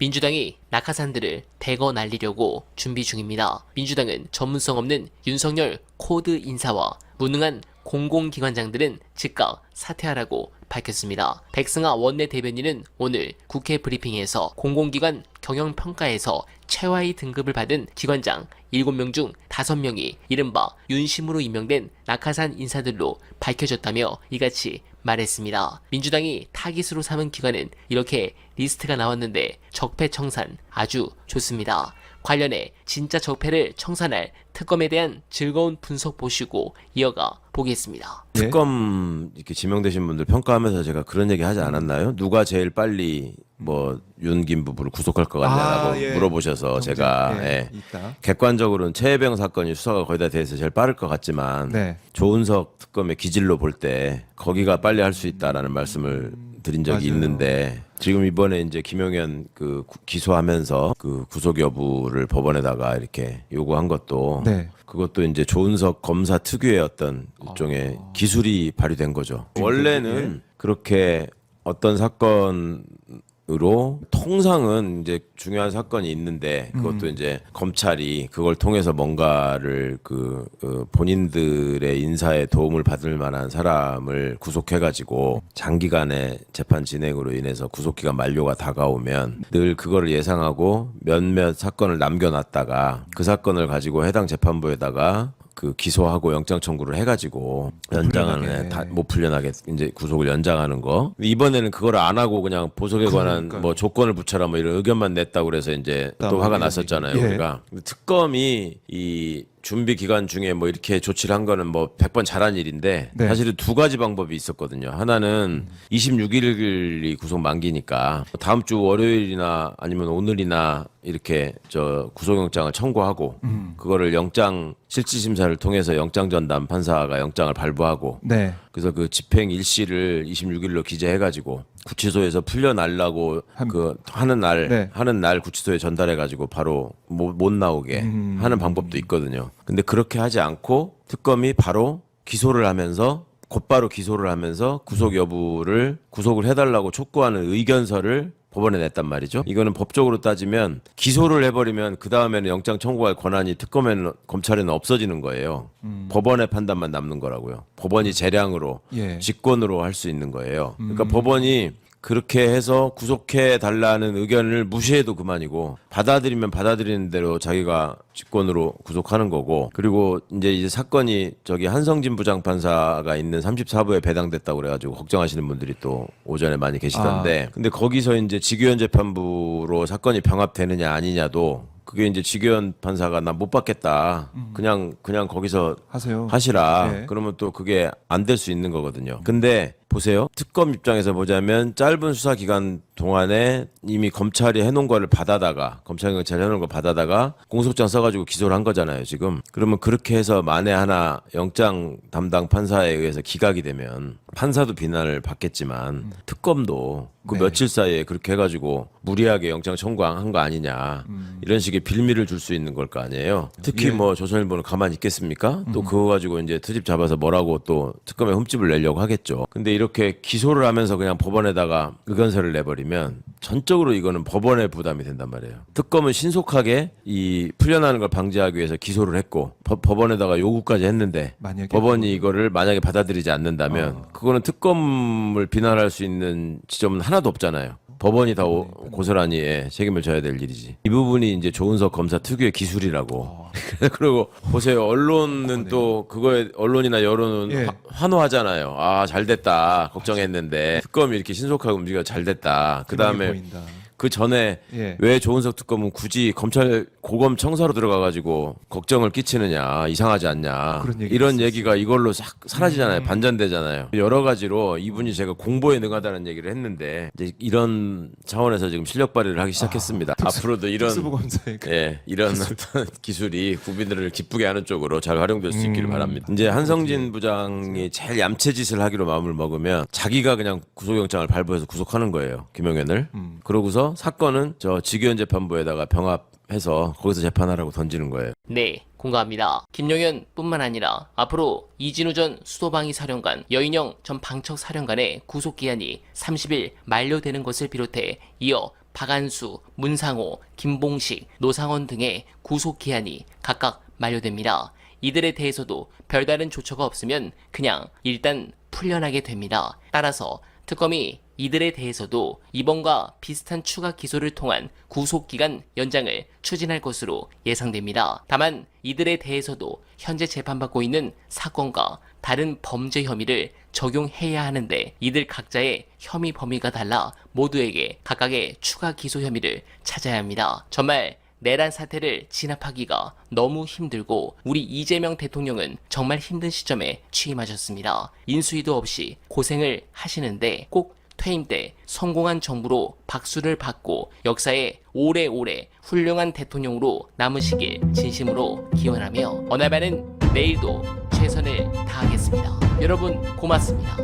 민주당이 낙하산들을 대거 날리려고 준비 중입니다. 민주당은 전문성 없는 윤석열 코드 인사와 무능한 공공기관장들은 즉각 사퇴하라고 밝혔습니다. 백승아 원내대변인은 오늘 국회 브리핑에서 공공기관 경영평가에서 최하위 등급을 받은 기관장 7명 중 5명이 이른바 윤심으로 임명된 낙하산 인사들로 밝혀졌다며 이같이 말했습니다. 민주당이 타깃으로 삼은 기관은 이렇게 리스트가 나왔는데 적폐청산 아주 좋습니다. 관련해 진짜 적폐를 청산할 특검에 대한 즐거운 분석 보시고 이어가 보겠습니다. 특검 이렇게 지명되신 분들 평가하면서 제가 그런 얘기 하지 않았나요? 누가 제일 빨리 뭐 윤김 부부를 구속할 것 같냐라고 물어보셔서 제가 객관적으로는 최혜병 사건이 수사가 거의 다 돼서 제일 빠를 것 같지만 조은석 특검의 기질로 볼 때 거기가 빨리 할 수 있다라는 말씀을 드린 적이 있는데 지금 이번에 이제 김용현 그 기소하면서 그 구속 여부를 법원에다가 이렇게 요구한 것도 그것도 이제 조은석 검사 특유의 어떤 일종의 기술이 발휘된 거죠. 원래는 그렇게 어떤 사건으로 통상은 이제 중요한 사건이 있는데 그것도 이제 검찰이 그걸 통해서 뭔가를 그 본인들의 인사에 도움을 받을 만한 사람을 구속해가지고 장기간의 재판 진행으로 인해서 구속기간 만료가 다가오면 늘 그거를 예상하고 몇몇 사건을 남겨놨다가 그 사건을 가지고 해당 재판부에다가 그 기소하고 영장 청구를 해가지고 연장하는 못 풀려나게 이제 구속을 연장하는 거. 이번에는 그걸 안 하고 그냥 보석에 관한 뭐 조건을 붙여라 뭐 이런 의견만 냈다고 그래서 이제 또 화가 났었잖아요. 우리가 특검이 이 준비 기간 중에 뭐 이렇게 조치를 한 거는 뭐 100번 잘한 일인데 사실은 두 가지 방법이 있었거든요. 하나는 26일이 구속 만기니까 다음 주 월요일이나 아니면 오늘이나 이렇게 저 구속영장을 청구하고 그거를 영장 실질심사를 통해서 영장 전담 판사가 영장을 발부하고 그래서 그 집행 일시를 26일로 기재해가지고 구치소에서 풀려나려고 그 하는 날 구치소에 전달해가지고 바로 못 나오게 하는 방법도 있거든요. 근데 그렇게 하지 않고 특검이 바로 기소를 하면서 곧바로 기소를 하면서 구속 여부를 구속을 해달라고 촉구하는 의견서를 법원에 냈단 말이죠. 이거는 법적으로 따지면 기소를 해버리면 그 다음에는 영장 청구할 권한이 특검에는 검찰에는 없어지는 거예요. 법원의 판단만 남는 거라고요. 법원이 재량으로 직권으로 할 수 있는 거예요. 그러니까 법원이 그렇게 해서 구속해 달라는 의견을 무시해도 그만이고 받아들이면 받아들이는 대로 자기가 직권으로 구속하는 거고 그리고 이제 사건이 저기 한성진 부장판사가 있는 34부에 배당됐다고 그래가지고 걱정하시는 분들이 또 오전에 많이 계시던데 근데 거기서 이제 직위원 재판부로 사건이 병합되느냐 아니냐도 그게 이제 직위원 판사가 나 못 받겠다. 그냥 거기서 하시라. 그러면 또 그게 안 될 수 있는 거거든요. 근데 보세요. 특검 입장에서 보자면 짧은 수사 기간 동안에 이미 검찰이 해놓은 거를 받아다가 검찰이 해놓은 거 받아다가 공소장 써가지고 기소를 한 거잖아요. 지금. 그러면 그렇게 해서 만에 하나 영장 담당 판사에 의해서 기각이 되면 판사도 비난을 받겠지만 특검도 그 며칠 사이에 그렇게 해가지고 무리하게 영장 청구한 거 아니냐 이런 식의 빌미를 줄 수 있는 걸 거 아니에요. 특히 뭐 조선일보는 가만히 있겠습니까? 또 그거 가지고 이제 트집 잡아서 뭐라고 또 특검에 흠집을 내려고 하겠죠. 근데 이렇게 기소를 하면서 그냥 법원에다가 의견서를 내버리면 전적으로 이거는 법원의 부담이 된단 말이에요. 특검은 신속하게 이 풀려나는 걸 방지하기 위해서 기소를 했고 법원에다가 요구까지 했는데 법원이 이거를 만약에 받아들이지 않는다면 그거는 특검을 비난할 수 있는 지점은 하나도 없잖아요. 법원이 다 고스란히 책임을 져야 될 일이지. 이 부분이 이제 조은석 검사 특유의 기술이라고. 그리고 보세요. 언론은 또 그거에 언론이나 여론은 환호하잖아요. 아, 잘 됐다. 걱정했는데 특검이 이렇게 신속하게 움직여 잘 됐다. 그다음에 그 전에 왜 조은석 특검은 굳이 검찰 고검 청사로 들어가가지고 걱정을 끼치느냐 이상하지 않냐 이런 얘기가 이걸로 싹 사라지잖아요. 반전되잖아요. 여러 가지로 이분이 제가 공보에 능하다는 얘기를 했는데 이제 이런 차원에서 지금 실력 발휘를 하기 시작했습니다. 앞으로도 이런 이런 어떤 기술이 국민들을 기쁘게 하는 쪽으로 잘 활용될 수 있기를 바랍니다. 이제 한성진 부장이 제일 얌체짓을 하기로 마음을 먹으면 자기가 그냥 구속영장을 발부해서 구속하는 거예요. 김용현을. 그러고서 사건은 저 직위원 재판부에다가 병합해서 거기서 재판하라고 던지는 거예요. 네, 공감합니다. 김용현 뿐만 아니라 앞으로 이진우 전 수도방위 사령관, 여인영 전 방척 사령관의 구속기한이 30일 만료되는 것을 비롯해 이어 박안수, 문상호, 김봉식, 노상원 등의 구속기한이 각각 만료됩니다. 이들에 대해서도 별다른 조처가 없으면 그냥 일단 풀려나게 됩니다. 따라서 특검이 이들에 대해서도 이번과 비슷한 추가 기소를 통한 구속기간 연장을 추진할 것으로 예상됩니다. 다만 이들에 대해서도 현재 재판받고 있는 사건과 다른 범죄 혐의를 적용해야 하는데 이들 각자의 혐의 범위가 달라 모두에게 각각의 추가 기소 혐의를 찾아야 합니다. 정말 내란 사태를 진압하기가 너무 힘들고 우리 이재명 대통령은 정말 힘든 시점에 취임하셨습니다. 인수위도 없이 고생을 하시는데 꼭 퇴임 때 성공한 정부로 박수를 받고 역사에 오래오래 훌륭한 대통령으로 남으시길 진심으로 기원하며 어나바는 내일도 최선을 다하겠습니다. 여러분 고맙습니다.